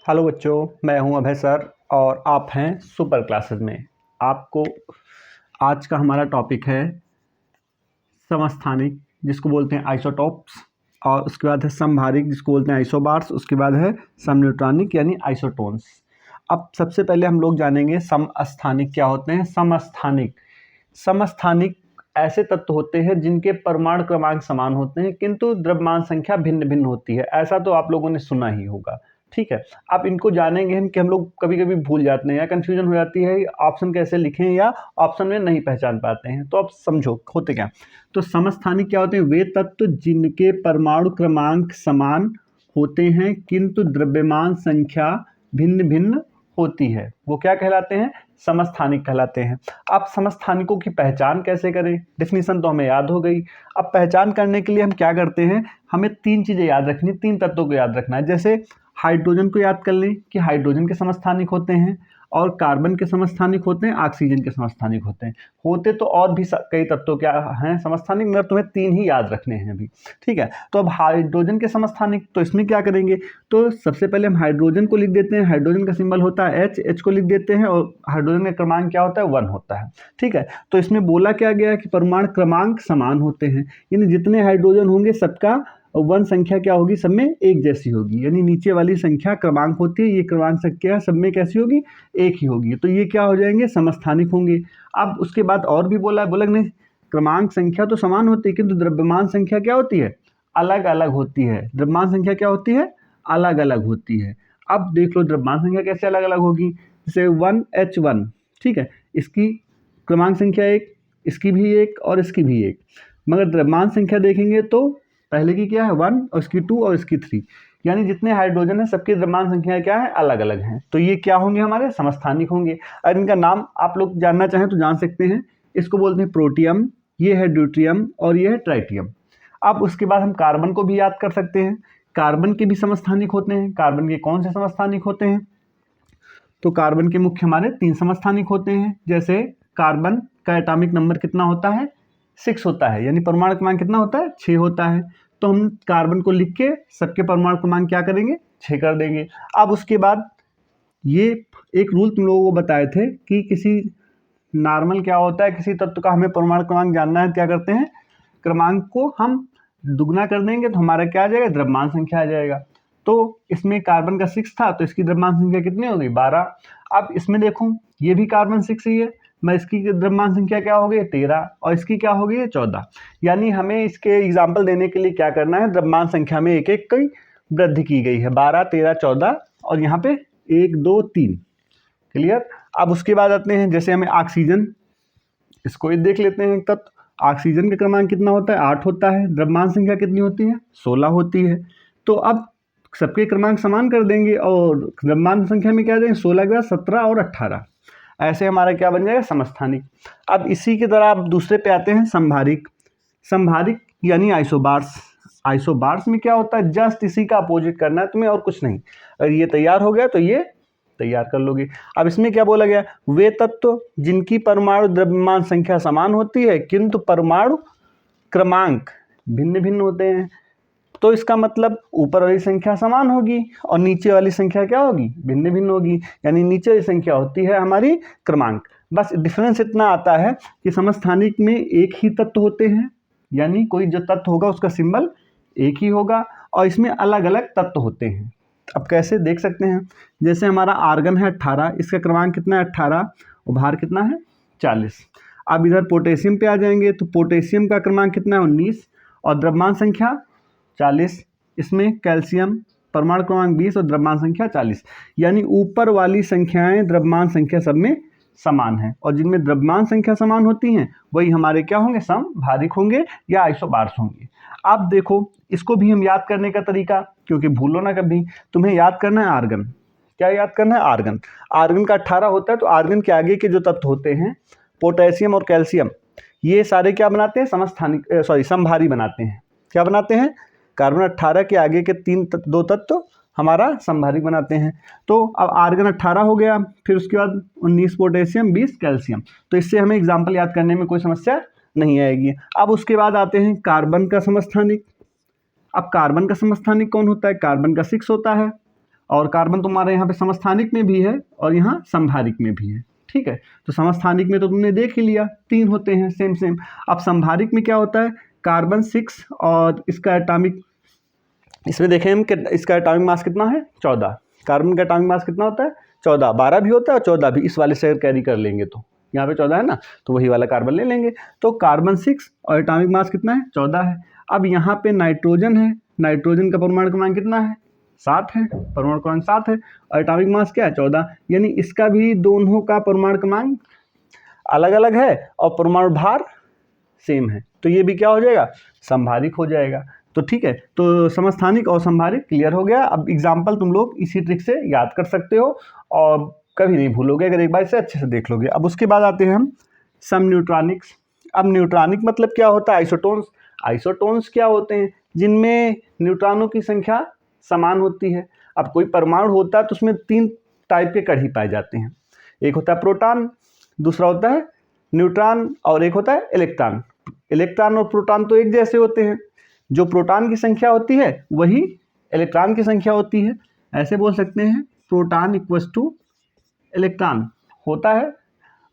Hello बच्चों, मैं हूं अभय सर और आप हैं सुपर क्लासेस में। आपको आज का हमारा टॉपिक है समस्थानिक, जिसको बोलते हैं आइसोटोप्स, और उसके बाद है समभारिक, जिसको बोलते हैं आइसोबार्स। उसके बाद है समन्यूट्रॉनिक यानी आइसोटोन्स। अब सबसे पहले हम लोग जानेंगे समस्थानिक क्या होते हैं। समस्थानिक ऐसे तत्व होते हैं जिनके परमाणु क्रमांक समान होते हैं किंतु द्रव्यमान संख्या भिन्न भिन्न होती है। ऐसा तो आप लोगों ने सुना ही होगा, ठीक है। अब इनको जानेंगे हम कि हम लोग कभी कभी भूल जाते हैं या कंफ्यूजन हो जाती है, ऑप्शन कैसे लिखें या ऑप्शन में नहीं पहचान पाते हैं। तो अब समझो होते क्या। तो समस्थानिक क्या होते हैं? वे तत्व जिनके परमाणु क्रमांक समान होते हैं किंतु द्रव्यमान संख्या भिन्न भिन्न होती है, वो क्या कहलाते हैं? समस्थानिक कहलाते हैं। अब समस्थानिकों की पहचान कैसे करें? डेफिनेशन तो हमें याद हो गई। अब पहचान करने के लिए हम क्या करते हैं, हमें तीन चीजें याद रखनी, तीन तत्वों को याद रखना है। जैसे हाइड्रोजन को याद कर लें कि हाइड्रोजन के समस्थानिक होते हैं, और कार्बन के समस्थानिक होते हैं, ऑक्सीजन के समस्थानिक होते हैं। होते तो और भी कई तत्वों क्या हैं समस्थानिक, मगर तुम्हें तीन ही याद रखने हैं अभी, ठीक है। तो अब हाइड्रोजन के समस्थानिक, तो इसमें क्या करेंगे, तो सबसे पहले हम हाइड्रोजन को लिख देते हैं। हाइड्रोजन का सिंबल होता है एच को लिख देते हैं, और हाइड्रोजन का क्रमांक क्या होता है? 1 होता है, ठीक है। तो इसमें बोला क्या गया कि परमाणु क्रमांक समान होते हैं, यानी जितने हाइड्रोजन होंगे सबका 1 संख्या क्या होगी? सब में एक जैसी होगी, यानी नीचे वाली संख्या क्रमांक होती है, ये क्रमांक संख्या सब में कैसी होगी? एक ही होगी। तो ये क्या हो जाएंगे? समस्थानिक होंगे। अब उसके बाद और भी बोला कि नहीं, क्रमांक संख्या तो समान होती है किंतु द्रव्यमान संख्या क्या होती है? अलग अलग होती है। द्रव्यमान संख्या क्या होती है? अलग अलग होती है। अब देख लो द्रव्यमान संख्या कैसे अलग अलग होगी। जैसे 1H1, ठीक है, इसकी क्रमांक संख्या 1, इसकी भी 1 और इसकी भी 1, मगर द्रव्यमान संख्या देखेंगे तो पहले की क्या है? 1, और इसकी 2 और इसकी 3, यानी जितने हाइड्रोजन है सबकी द्रव्यमान संख्या क्या है? अलग अलग हैं। तो ये क्या होंगे? हमारे समस्थानिक होंगे। और इनका नाम आप लोग जानना चाहें तो जान सकते हैं। इसको बोलते हैं प्रोटियम, ये है ड्यूट्रियम और ये है ट्राइटियम। अब उसके बाद हम कार्बन को भी याद कर सकते हैं। कार्बन के भी समस्थानिक होते हैं। कार्बन के कौन से समस्थानिक होते हैं? तो कार्बन के मुख्य हमारे 3 समस्थानिक होते हैं। जैसे कार्बन का एटॉमिक नंबर कितना होता है? 6 होता है, यानी परमाणु क्रमांक कितना होता है? 6 होता है। तो हम कार्बन को लिख के सबके परमाणु क्रमांक क्या करेंगे? 6 कर देंगे। अब उसके बाद ये एक रूल तुम लोगों को बताए थे कि किसी नॉर्मल क्या होता है, किसी तत्व का हमें परमाणु क्रमांक जानना है, क्या करते हैं? क्रमांक को हम दुगना कर देंगे तो हमारा क्या आ जाएगा? द्रव्यमान संख्या आ जाएगा। तो इसमें कार्बन का 6 था तो इसकी द्रव्यमान संख्या कितनी हो गई? 12। अब इसमें देखो ये भी कार्बन 6 ही है, मैं इसकी द्रव्यमान संख्या क्या हो गई? 13, और इसकी क्या हो गई? 14। यानी हमें इसके एग्जाम्पल देने के लिए क्या करना है? द्रव्यमान संख्या में एक एक की वृद्धि की गई है, 12, 13, 14, और यहाँ पे 1, 2, 3। क्लियर। अब उसके बाद आते हैं, जैसे हमें ऑक्सीजन, इसको ही देख लेते हैं। तब ऑक्सीजन का क्रमांक कितना होता है? 8 होता है। द्रव्यमान संख्या कितनी होती है? 16 होती है। तो अब सबके क्रमांक समान कर देंगे और द्रव्यमान संख्या में क्या देंगे? 16 के बाद 17 और 18। ऐसे हमारा क्या बन जाएगा? समस्थानिक। अब इसी की तरह आप दूसरे पे आते हैं, संभारिक। संभारिक यानी आइसोबार्स। आइसोबार्स में क्या होता है? जस्ट इसी का अपोजिट करना है तुम्हें और कुछ नहीं। अगर ये तैयार हो गया तो ये तैयार कर लोगे। अब इसमें क्या बोला गया? वे तत्व जिनकी परमाणु द्रव्यमान संख्या समान होती है किंतु परमाणु क्रमांक भिन्न भिन्न होते हैं। तो इसका मतलब ऊपर वाली संख्या समान होगी और नीचे वाली संख्या क्या होगी? भिन्न भिन्न होगी, यानी नीचे वाली संख्या होती है हमारी क्रमांक। बस डिफरेंस इतना आता है कि समस्थानिक में एक ही तत्व होते हैं, यानी कोई जो तत्व होगा उसका सिंबल एक ही होगा, और इसमें अलग अलग तत्व होते हैं। अब कैसे देख सकते हैं? जैसे हमारा आर्गन है 18, इसका क्रमांक कितना है? 18, और भार कितना है? 40। अब इधर पोटेशियम पे आ जाएंगे तो पोटेशियम का क्रमांक कितना है? 19, और द्रव्यमान संख्या 40। इसमें कैल्शियम परमाणु क्रमांक 20 और द्रव्यमान संख्या 40, यानी ऊपर वाली संख्याएं द्रव्यमान संख्या सब में समान है, और जिनमें द्रव्यमान संख्या समान होती हैं वही हमारे क्या होंगे? समभारिक होंगे या आइसोबार्स होंगे। अब देखो इसको भी हम याद करने का तरीका, क्योंकि भूलो ना कभी, तुम्हें याद करना है आर्गन। क्या याद करना है? आर्गन। आर्गन का 18 होता है, तो आर्गन के आगे के जो तत्व होते हैं पोटेशियम और कैल्शियम, ये सारे क्या बनाते हैं? समभारी बनाते हैं। क्या बनाते हैं? कार्बन 18 के आगे के दो तत्व हमारा समभारिक बनाते हैं। तो अब आर्गन 18 हो गया, फिर उसके बाद 19 पोटेशियम, 20 कैल्शियम। तो इससे हमें एग्जाम्पल याद करने में कोई समस्या नहीं आएगी। अब उसके बाद आते हैं कार्बन का समस्थानिक। अब कार्बन का समस्थानिक कौन होता है? कार्बन का 6 होता है, और कार्बन तुम्हारे यहाँ पे समस्थानिक में भी है और यहाँ संभारिक में भी है, ठीक है। तो समस्थानिक में तो तुमने देख ही लिया 3 होते हैं सेम सेम। अब संभारिक में क्या होता है, कार्बन 6 और इसका एटॉमिक, इसमें देखें हम कि इसका एटॉमिक मास कितना है 14, कार्बन का एटॉमिक मास कितना होता है 14, 12 भी होता है और 14 भी, इस वाले से कैरी कर लेंगे तो यहाँ पे 14 है ना, तो वही वाला कार्बन ले लेंगे। तो कार्बन 6 और एटॉमिक मास कितना है 14 है। अब यहाँ पे नाइट्रोजन है, नाइट्रोजन का परमाणु क्रमांक कितना है 7 है, परमाणु क्रमांक 7 है और एटॉमिक मास क्या है 14, यानी इसका भी दोनों का परमाणु क्रमांक अलग अलग है और परमाणु भार सेम है, तो ये भी क्या हो जाएगा संभारिक हो जाएगा। तो ठीक है, तो समस्थानिक और संभारिक क्लियर हो गया। अब एग्जाम्पल तुम लोग इसी ट्रिक से याद कर सकते हो और कभी नहीं भूलोगे अगर एक बार इसे अच्छे से देख लोगे। अब उसके बाद आते हैं हम सम न्यूट्रॉनिक्स। अब न्यूट्रॉनिक मतलब क्या होता है, आइसोटोन्स। आइसोटोन्स क्या होते हैं, जिनमें न्यूट्रॉनों की संख्या समान होती है। अब कोई परमाणु होता है तो उसमें 3 टाइप के कण ही पाए जाते हैं, एक होता है प्रोटॉन, दूसरा होता है न्यूट्रॉन और एक होता है इलेक्ट्रॉन। इलेक्ट्रॉन और प्रोटॉन तो एक जैसे होते हैं, जो प्रोटॉन की संख्या होती है वही इलेक्ट्रॉन की संख्या होती है, ऐसे बोल सकते हैं प्रोटॉन इक्वल्स टू इलेक्ट्रॉन होता है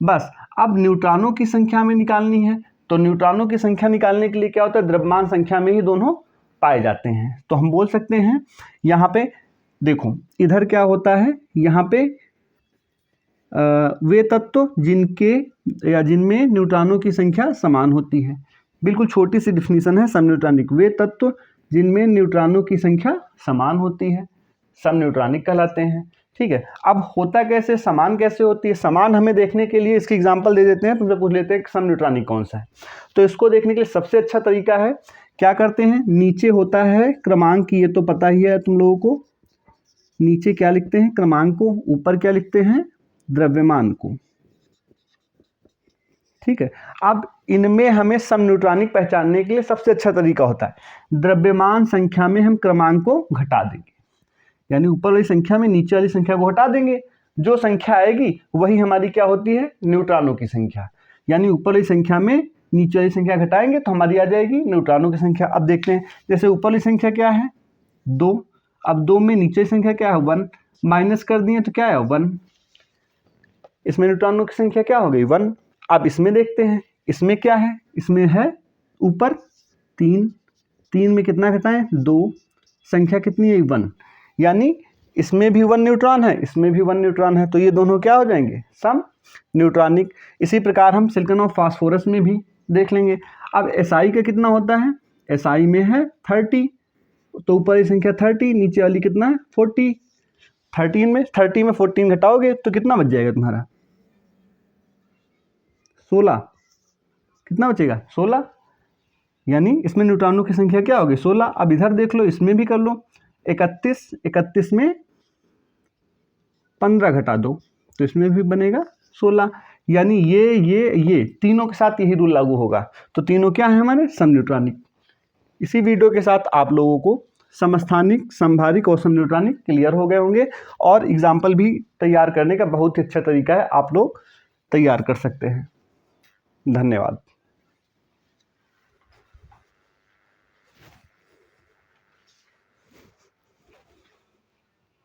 बस। अब न्यूट्रॉनों की संख्या में निकालनी है, तो न्यूट्रॉनों की संख्या निकालने के लिए क्या होता है, द्रव्यमान संख्या में ही दोनों पाए जाते हैं। तो हम बोल सकते हैं यहाँ पे देखो इधर क्या होता है, यहाँ पे वे तत्व जिनके या जिनमें न्यूट्रॉनों की संख्या समान होती है। बिल्कुल छोटी सी डिफिनीशन है सम न्यूट्रॉनिक, वे तत्व जिनमें न्यूट्रॉनों की संख्या समान होती है सम न्यूट्रॉनिक कहलाते हैं, ठीक है। अब होता कैसे, समान कैसे होती है, समान हमें देखने के लिए इसकी एग्जांपल दे देते हैं। तुमसे पूछ लेते हैं कि सम न्यूट्रॉनिक कौन सा है, तो इसको देखने के लिए सबसे अच्छा तरीका है क्या करते हैं, नीचे होता है क्रमांक, ये तो पता ही है तुम लोगों को, नीचे क्या लिखते हैं क्रमांक को, ऊपर क्या लिखते हैं द्रव्यमान को, ठीक है। अब इनमें हमें सम न्यूट्रॉनिक पहचानने के लिए सबसे अच्छा तरीका होता है द्रव्यमान संख्या में हम क्रमांक को घटा देंगे, यानी ऊपर वाली संख्या में नीचे वाली संख्या को घटा देंगे, जो संख्या आएगी वही हमारी क्या होती है न्यूट्रॉनों की संख्या, यानी ऊपर वाली संख्या में नीचे वाली संख्या घटाएंगे तो हमारी आ जाएगी न्यूट्रॉनों की संख्या। अब देखते हैं जैसे ऊपर वाली संख्या क्या है 2, अब 2 में नीचे संख्या क्या है 1, माइनस कर दिए तो क्या है 1, इसमें न्यूट्रॉनों की संख्या क्या हो गई 1। अब इसमें देखते हैं इसमें क्या है, इसमें है ऊपर 3, 3 में कितना घटाएं 2, संख्या कितनी है 1, यानी इसमें भी 1 न्यूट्रॉन है इसमें भी 1 न्यूट्रॉन है, तो ये दोनों क्या हो जाएंगे सम न्यूट्रॉनिक। इसी प्रकार हम सिलिकॉन और फास्फोरस में भी देख लेंगे। अब SI का कितना होता है, SI में है 30, तो ऊपर की संख्या 30, नीचे वाली कितना है 40, 30 में 14 घटाओगे तो कितना बच जाएगा तुम्हारा 16, कितना बचेगा 16, यानी इसमें न्यूट्रॉनों की संख्या क्या होगी 16। अब इधर देख लो इसमें भी कर लो 31 में 15 घटा दो तो इसमें भी बनेगा 16, यानी ये तीनों के साथ यही रूल लागू होगा, तो तीनों क्या है हमारे सम न्यूट्रॉनिक। इसी वीडियो के साथ आप लोगों को समस्थानिक, संभारिक और सम न्यूट्रॉनिक क्लियर हो गए होंगे और एग्जाम्पल भी तैयार करने का बहुत ही अच्छा तरीका है, आप लोग तैयार कर सकते हैं। धन्यवाद।